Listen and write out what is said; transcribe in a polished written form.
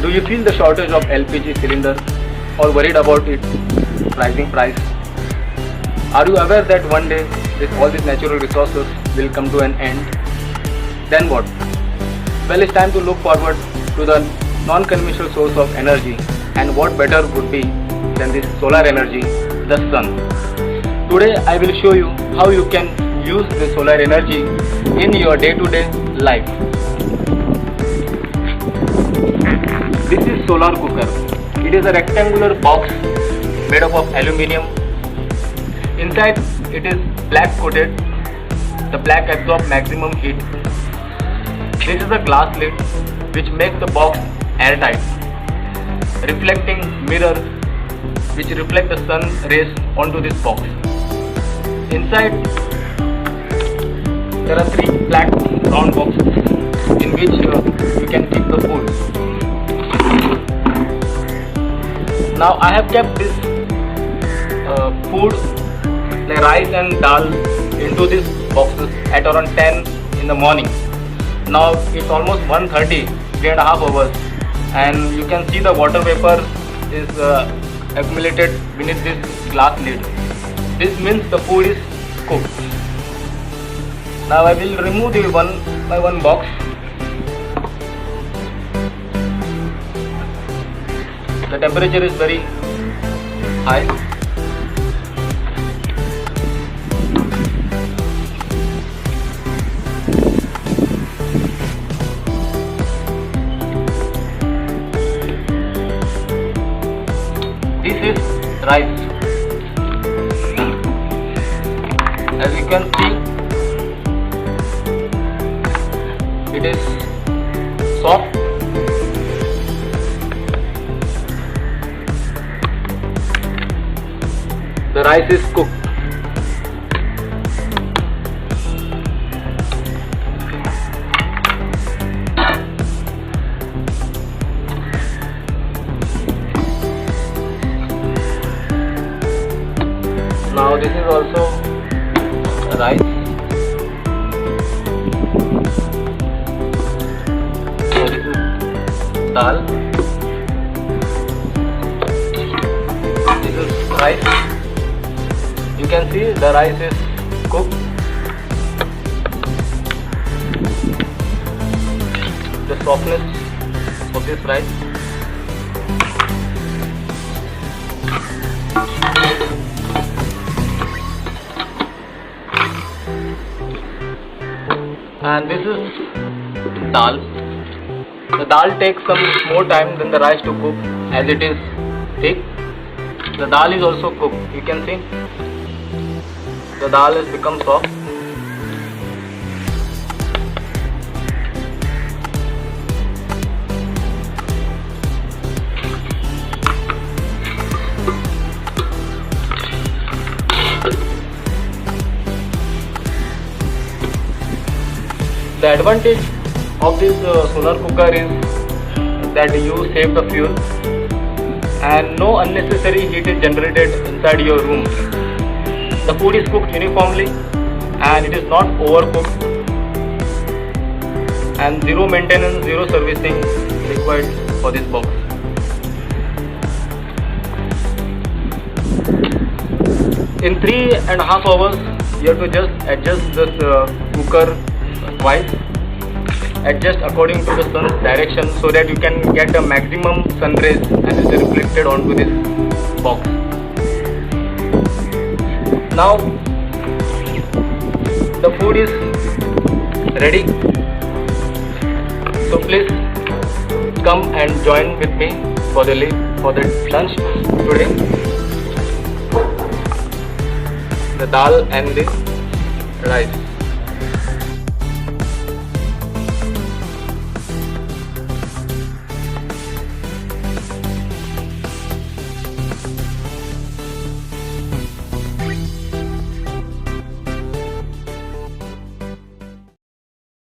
Do you feel the shortage of LPG cylinder or worried about its rising price? Are you aware that one day all these natural resources will come to an end? Then what? Well, it's time to look forward to the non-conventional source of energy, and what better would be than this solar energy, the sun. Today I will show you how you can use the solar energy in your day-to-day life. This is solar cooker. It is a rectangular box made up of aluminium. Inside it is black coated. The black absorbs maximum heat. This is a glass lid which makes the box airtight. Reflecting mirror which reflect the sun rays onto this box. Inside there are 3 black round boxes in which you can keep the food. Now I have kept this food like rice and dal into these boxes at around 10 in the morning. Now it's almost 1:30, 3.5 hours, and you can see the water vapor is accumulated beneath this glass lid. This means the food is cooked. Now I will remove the one by one box. The temperature is very high. This is rice. As you can see, it is soft. The rice is cooked. Now this is also rice. So this is dal. This is rice. You can see the rice is cooked. The softness of this rice. And this is dal. The dal takes some more time than the rice to cook as it is thick. The dal is also cooked. You can see the dal has become soft. The advantage of this solar cooker is that you save the fuel and no unnecessary heat is generated inside your room. The food is cooked uniformly and it is not overcooked, and zero maintenance, zero servicing required for this box. In 3.5 hours you have to just adjust this cooker twice. Adjust according to the sun's direction so that you can get the maximum sun rays and it is reflected onto this box. Now the food is ready. So please come and join with me for the lunch today. The dal and the rice.